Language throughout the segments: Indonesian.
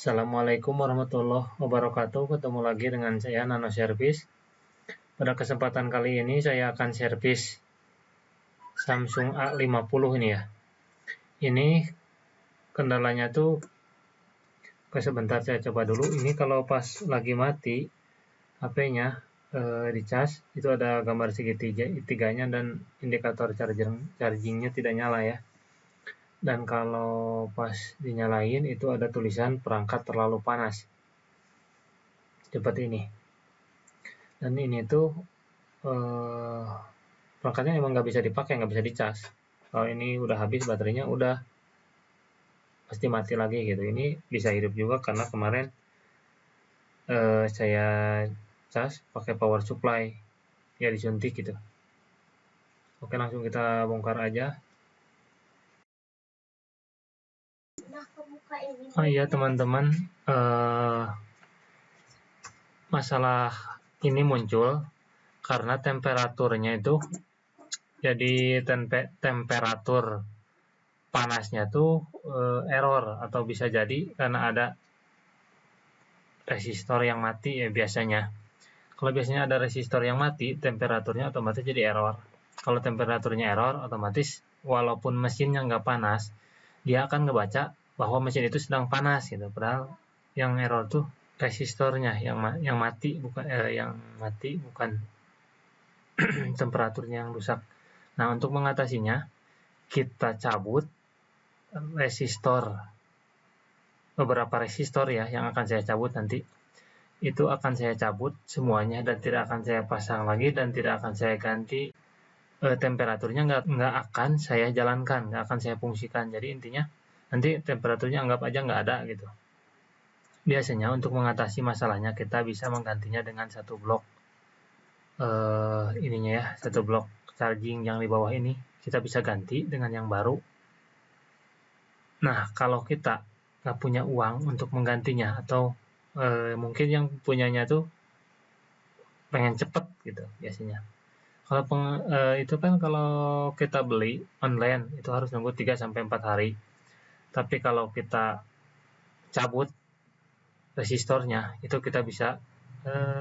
Assalamualaikum warahmatullahi wabarakatuh. Ketemu lagi dengan saya Nano Service. Pada kesempatan kali ini saya akan servis Samsung A50 ini ya. Ini kendalanya tuh, sebentar saya coba dulu. Ini kalau pas lagi mati HP-nya dicas, itu ada gambar segitiganya dan indikator chargingnya tidak nyala ya. Dan kalau pas dinyalain itu ada tulisan perangkat terlalu panas. Seperti ini. Dan ini tuh perangkatnya emang nggak bisa dipakai, nggak bisa dicas. Kalau ini udah habis baterainya, udah pasti mati lagi gitu. Ini bisa hidup juga karena kemarin saya cas pakai power supply, ya disuntik gitu. Oke, langsung kita bongkar aja. Oh iya teman-teman, masalah ini muncul karena temperaturnya itu, jadi temperatur panasnya tuh error, atau bisa jadi karena ada resistor yang mati ya biasanya. Kalau biasanya ada resistor yang mati, temperaturnya otomatis jadi error. Kalau temperaturnya error, otomatis walaupun mesinnya nggak panas, dia akan ngebaca bahwa mesin itu sedang panas gitu. Padahal yang error tuh resistornya yang mati, bukan temperaturnya yang rusak. Nah, untuk mengatasinya, kita cabut beberapa resistor ya, yang akan saya cabut nanti. Itu akan saya cabut semuanya dan tidak akan saya pasang lagi dan tidak akan saya ganti. Temperaturnya nggak akan saya jalankan, nggak akan saya fungsikan. Jadi intinya nanti temperaturnya anggap aja nggak ada gitu. Biasanya untuk mengatasi masalahnya kita bisa menggantinya dengan satu blok satu blok charging yang di bawah ini kita bisa ganti dengan yang baru. Nah, kalau kita nggak punya uang untuk menggantinya, atau mungkin yang punyanya tuh pengen cepet gitu biasanya. Kalau itu kan kalau kita beli online itu harus nunggu 3-4 hari. Tapi kalau kita cabut resistornya itu kita bisa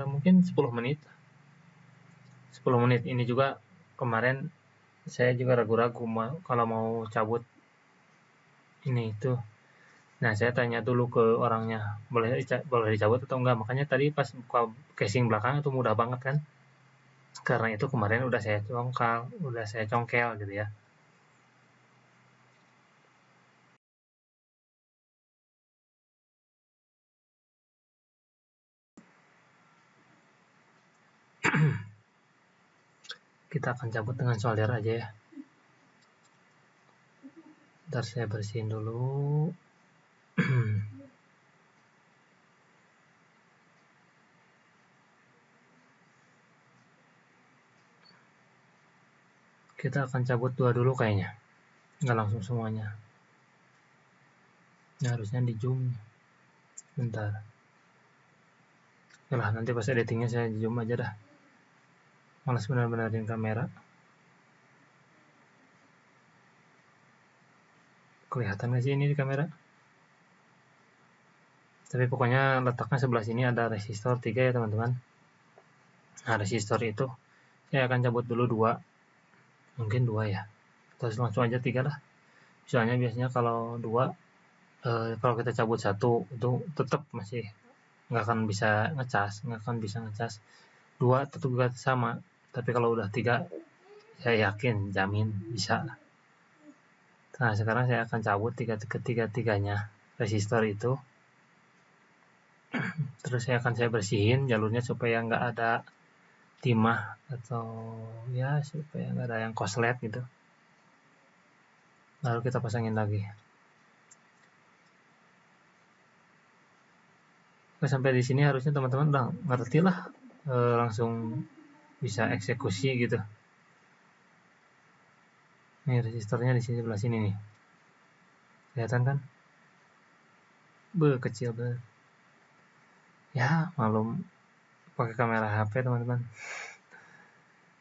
mungkin 10 menit. 10 menit ini juga kemarin saya juga ragu-ragu kalau mau cabut ini itu. Nah, saya tanya dulu ke orangnya, boleh dicabut atau enggak. Makanya tadi pas buka casing belakang itu mudah banget kan. Karena itu kemarin udah saya congkel gitu ya. Kita akan cabut dengan solder aja ya. Ntar saya bersihin dulu. Kita akan cabut 2 dulu kayaknya, nggak langsung semuanya. Ini harusnya di zoom. Bentar. Yalah, nanti pas editingnya saya zoom aja dah. Malas benar-benarin kamera. Kelihatan nggak sih ini di kamera? Tapi pokoknya letaknya sebelah sini ada resistor 3 ya teman-teman. Nah, resistor itu saya akan cabut dulu 2. Mungkin 2 ya. Terus langsung aja 3 lah. Soalnya biasanya kalau 2, kalau kita cabut 1 itu tetap masih nggak akan bisa ngecas. 2 tetap juga sama. Tapi kalau udah 3, saya yakin jamin bisa. Nah, sekarang saya akan cabut ketiga-tiganya resistor itu. Terus saya bersihin jalurnya supaya nggak ada timah, atau ya supaya nggak ada yang koslet gitu. Lalu kita pasangin lagi. Nah, sampai di sini harusnya teman-teman udah ngerti lah, langsung bisa eksekusi gitu. Nih resistornya di sini, sebelah sini nih. Kelihatan kan? Kecil banget. Ya, malum pakai kamera HP teman-teman.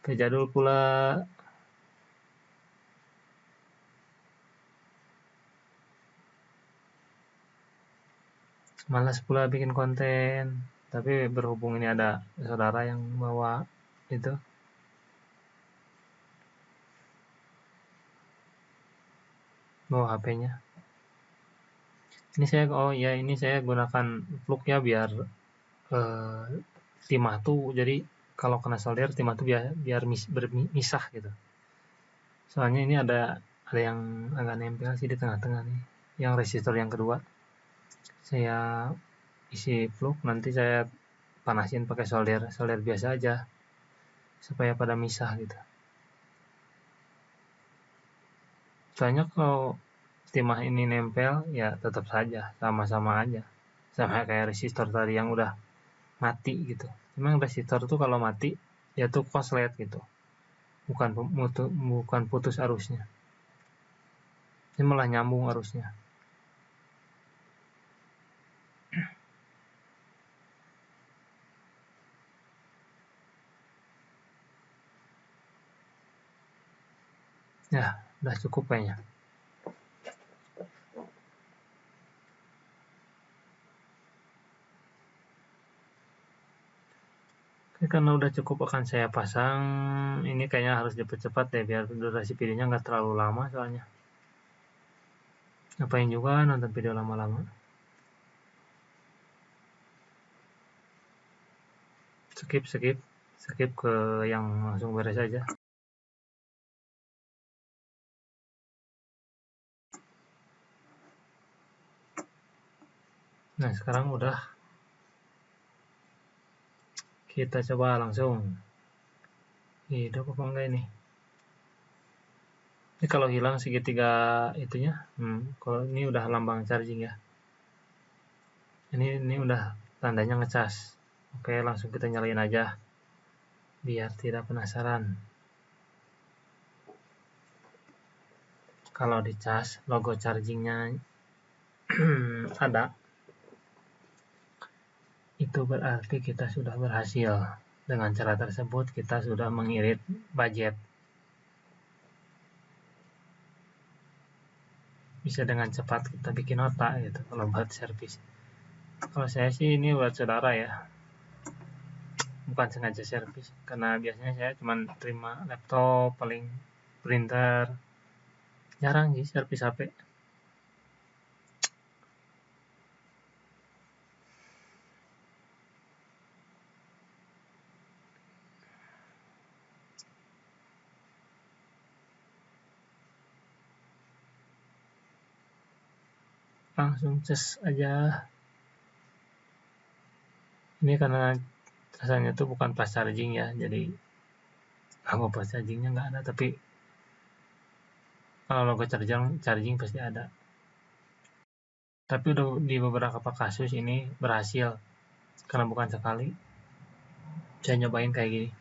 Jadul pula. malas pula bikin konten. Tapi berhubung ini ada saudara yang bawa itu, bawa HP-nya. Ini saya gunakan plugnya biar timah tuh, jadi kalau kena solder timah tuh biar bermisah gitu. Soalnya ini ada yang agak nempel sih di tengah-tengah nih, yang resistor yang kedua. Saya isi plug, nanti saya panasin pakai solder biasa aja supaya pada misah gitu. Soalnya kalau timah ini nempel ya tetap saja sama-sama aja, sama kayak resistor tadi yang udah mati gitu. Memang resistor tuh kalau mati ya tuh konslet gitu, bukan putus arusnya, ini malah nyambung arusnya. Ya udah cukup kayaknya. Oke, karena udah cukup akan saya pasang. Ini kayaknya harus cepat-cepat deh biar durasi videonya nggak terlalu lama soalnya. Ngapain juga nonton video lama-lama. Skip ke yang langsung beres aja. Nah sekarang udah, kita coba langsung hidup apa enggak ini. Ini kalau hilang segitiga itunya, kalau ini udah lambang charging ya. Ini udah tandanya ngecas. Oke, langsung kita nyalain aja biar tidak penasaran. Kalau dicas logo chargingnya ada, itu berarti kita sudah berhasil. Dengan cara tersebut kita sudah mengirit budget. Bisa dengan cepat kita bikin otak gitu kalau buat servis. Kalau saya sih ini buat saudara ya, bukan sengaja servis, karena biasanya saya cuma terima laptop, paling printer, jarang sih servis HP. Langsung cas aja. Ini karena rasanya tuh bukan fast charging ya, jadi apa fast chargingnya nggak ada, tapi kalau logo charging pasti ada. Tapi udah di beberapa kasus ini berhasil, karena bukan sekali saya nyobain kayak gini.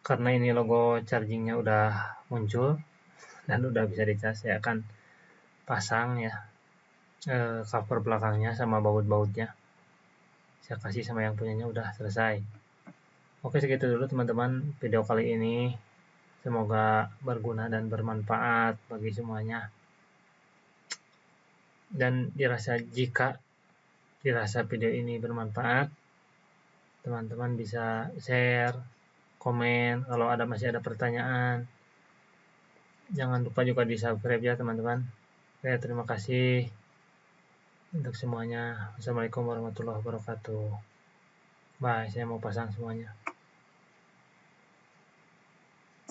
Karena ini logo chargingnya udah muncul dan udah bisa dicas, saya akan pasang ya cover belakangnya sama baut-bautnya. Saya kasih sama yang punyanya, udah selesai. Oke, segitu dulu teman-teman video kali ini. Semoga berguna dan bermanfaat bagi semuanya. Dan jika dirasa video ini bermanfaat, teman-teman bisa share, komen, kalau masih ada pertanyaan. Jangan lupa juga di subscribe ya teman-teman. Oke, terima kasih untuk semuanya. Assalamualaikum warahmatullahi wabarakatuh. Bye, saya mau pasang semuanya.